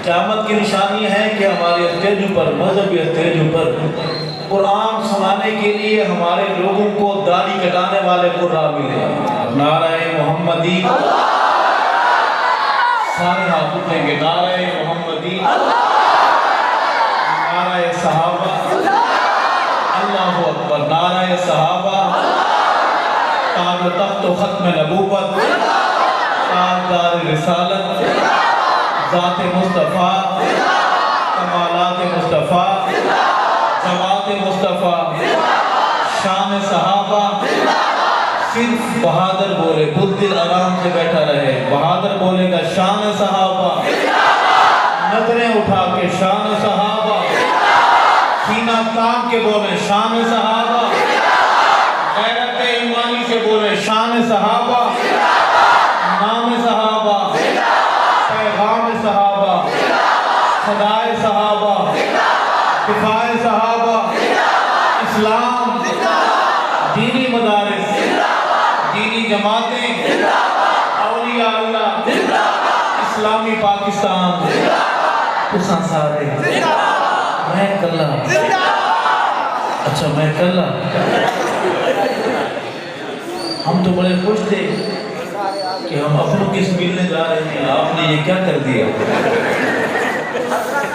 قیامت کی نشانی ہے کہ ہمارے اسٹیجوں پر، مذہبی اسٹیجوں پر قرآن سنانے کے لیے ہمارے لوگوں کو داڑھی کٹانے والے قرآن ملے۔ نعرہ محمدی، سارے ہاتھ اٹھیں گے، نعرہ محمدی، نعرہ صحابہ، اللہ اکبر، نعرہ صحابہ، تاج و تخت و ختم نبوت، تاجدار رسالت، ذات مصطفیٰ، کمالات مصطفیٰ، جماعت مصطفیٰ، شان صحابہ۔ صرف بہادر بولے، بزدل آرام سے بیٹھا رہے، بہادر بولے گا شان صحابہ، نظریں اٹھا کے شان صحابہ، سینہ تان کے بولے شان صحابہ، غیرت ایمانی سے بولے شان صحابہ، نام صحابہ، پیغام صحابہ، صدائے صحابہ، دفاع صحابہ، اسلام، دینی مدارس، دینی جماعتیں، اولیاء اللہ، اسلامی پاکستان، تساں سارے، میں کلا، اچھا میں کلا، ہم تو بڑے خوش تھے کہ ہم اپنوں کی ملنے جا رہے ہیں، آپ نے یہ کیا کر دیا؟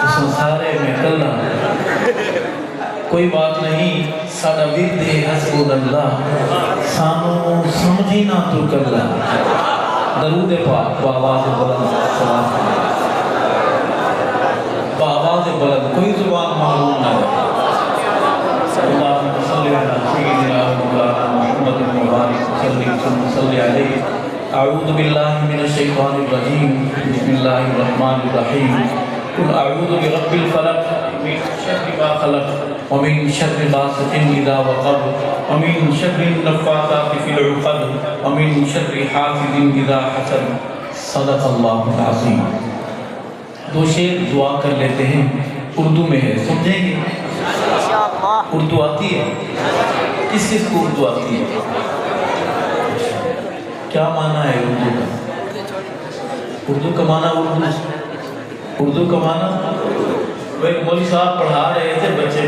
تساں سارے میں کلا، کوئی بات نہیں، ساڈا ورد ہے حسب اللہ، سانو سمجھی نہ تو کلا۔ درود پاک بآواز بلند، بآواز بلند، کوئی زبان معلوم نہ ہے۔ اللہم صلی علی سیدنا مولانا محمد مبارک صلی علیہ۔ اعوذ باللہ من الشیطان الرجیم، بسم اللہ الرحمن الرحیم۔ قل اعوذ برب الفلق من شر ما خلق ومن شر غاسق اذا وقب ومن شر النفاثات في العقد ومن شر حاسد اذا حسد۔ صدق اللہ العظیم۔ دو شعر دعا کر لیتے ہیں، اردو میں ہے، سمجھیں گے؟ اردو آتی ہے؟ کس کس کو اردو آتی ہے؟ کیا معنی ہے اردو کا؟ اردو کا معنی اردو کا معنی وہ ایک مولوی صاحب پڑھا رہے تھے بچے،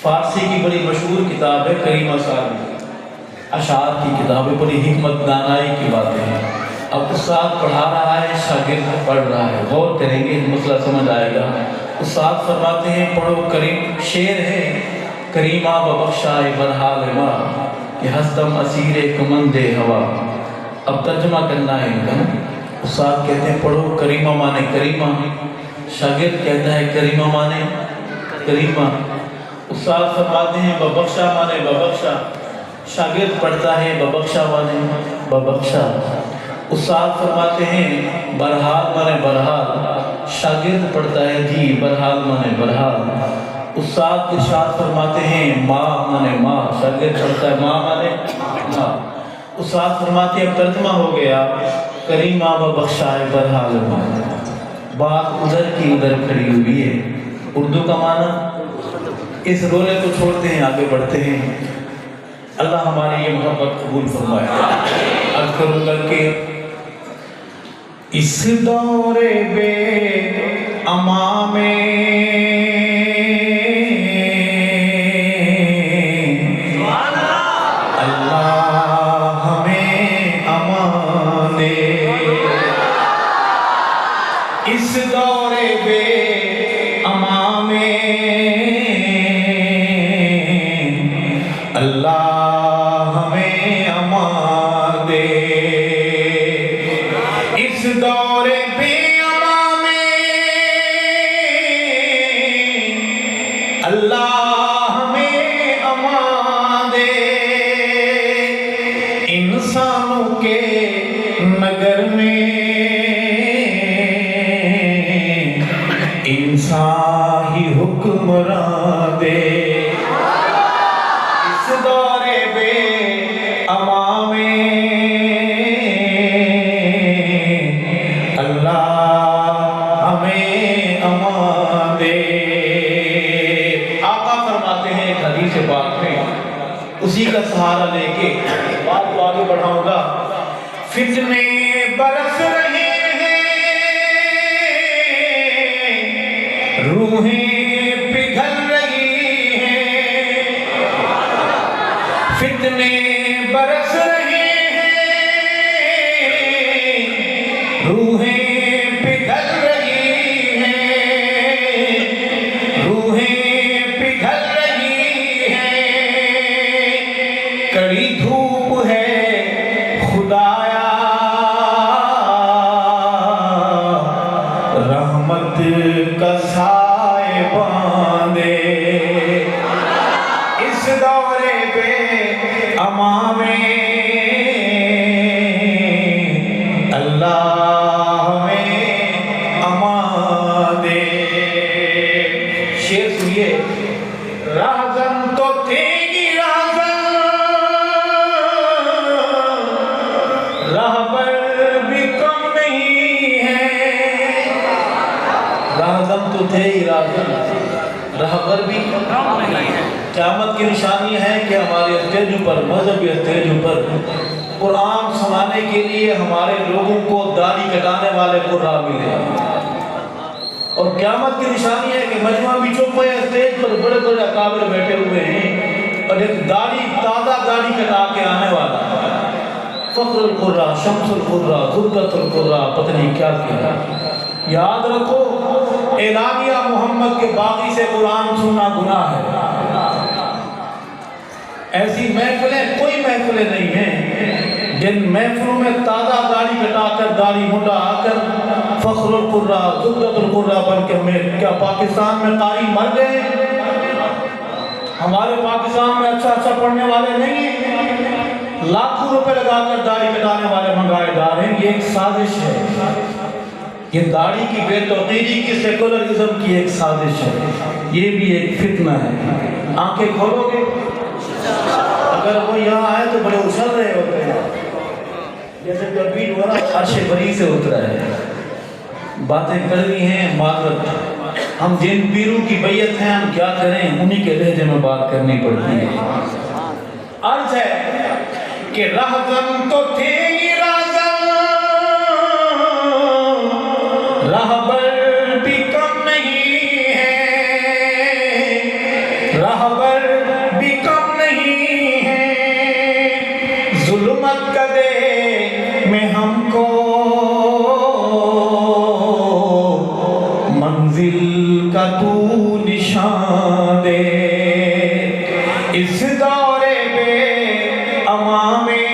فارسی کی بڑی مشہور کتاب ہے کریمہ صاحب، اشعار کی کتاب ہے، بڑی حکمت دانائی کی باتیں ہیں۔ اب استاد پڑھا رہا ہے، شاگرد پڑھ رہا ہے، غور کریں گے مسئلہ سمجھ آئے گا۔ استاد فرماتے ہیں پڑھو کریم، شعر ہے کریمہ ببخشائے برحال ما کہ ہستم اسیر کمند ہوا۔ اب ترجمہ کرنا ہے ان کا۔ استاد کہتے ہیں پڑھو کریمہ مانے کریمہ، شاگرد کہتا ہے کریمہ مانے کریمہ۔ استاد فرماتے ہیں ببخشا مانے ببخشا، شاگرد پڑھتا ہے ببخشا مانے ببخشا۔ استاد فرماتے ہیں برحال مانے برحال، شاگرد پڑھتا ہے جی برحال مانے برحال۔ استاد ارشاد فرماتے ہیں ماں مانے ماں، شاگرد پڑھتا ہے ماں مانے ماں۔ استاد فرماتے ہیں اب ترجمہ ہو گیا کریمہ ببخشائے برحال ماں۔ بات ادھر کی ادھر کھڑی ہوئی ہے، اردو کا معنی۔ اس رولے کو چھوڑتے ہیں، آگے بڑھتے ہیں۔ اللہ ہماری یہ محبت قبول فرمائے۔ عرض کروں گا کہ اس دور بے اما میں اللہ ہمیں امان دے، اس دور بے اما میں اللہ ہمیں امان دے، اس دور بے اما میں اللہ ہمیں امان دے، انسانوں کے نگر میں انسان ہی حکمراں دے، اس دور بے اما میں اللہ ہمیں امان دے۔ آقا فرماتے ہیں ایک حدیث پاک میں، اسی کا سہارا لے کے بات کو آگے بڑھاؤں گا۔ فتنے برس رہے ہیں رہبر بھی کم نہیں ہے، راہزن تو تھے ہی راہزن، رہبر بھی کم نہیں ہے۔ قیامت کی نشانی ہے کہ ہمارے اسٹیجوں پر، مذہبی اسٹیجوں پر قرآن سنانے کے لیے ہمارے لوگوں کو داڑھی کٹانے والے قرآن ملے، اور قیامت کی نشانی ہے کہ مجمع بھی چپ ہے، اسٹیج پر بڑے بڑے اکابر بیٹھے ہوئے ہیں اور ایک داڑھی، تازہ داڑھی کٹا کے آنے والا، فخر القرآن، شمس القرآن، زرقت القرآن، پتہ نہیں کیا کیا۔ یاد رکھو اعلامیہ محمد کے باقی سے قرآن سننا گناہ ہے۔ ایسی محفلیں کوئی محفلیں نہیں ہیں جن محفلوں میں تازہ داڑھی کٹا کر، داڑھی مڈا آ کر فخر القرآن، زرقت القرآن بن کے میں کیا پاکستان میں قاری مر گئے؟ ہمارے پاکستان میں اچھا اچھا پڑھنے والے نہیں ہیں، لاکھوں روپے لگا کر داڑھی کٹانے والے منگائے جا رہے ہیں۔ یہ ایک سازش ہے، یہ داڑھی کی بے توقیری کی، سیکولرزم کی ایک سازش ہے، یہ بھی ایک فتنہ ہے۔ آنکھیں کھولو گے، اگر وہ یہاں آئے تو بڑے اچھل رہے ہوتے ہیں، جیسے کبھی ہو رہا عرش بری سے اترا ہے، باتیں کرنی ہیں معذرت، ہم جن پیروں کی بیعت ہیں ہم کیا کریں، انہی کے لہجے میں بات کرنی پڑتی ہے۔ عرض ہے کہ رہزن تو تھے ہی راہزن، رہبر بھی کم نہیں ہے، رہبر بھی کم نہیں ہے، ظلمت کدے میں ہم کو منزل کا تو نشان دے، اس دورے پہ امان میں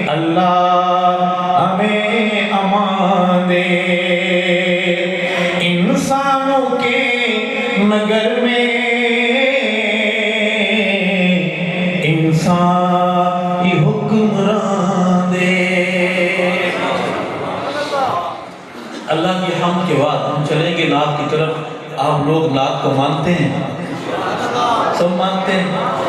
اللہ ہمیں امان دے، انسانوں کے نگر میں انسان ہی حکمران دے۔ اللہ کی حمد کے بعد ہم چلیں گے نعت کی طرف۔ آپ لوگ نعت کو مانتے ہیں؟ سب مانتے ہیں؟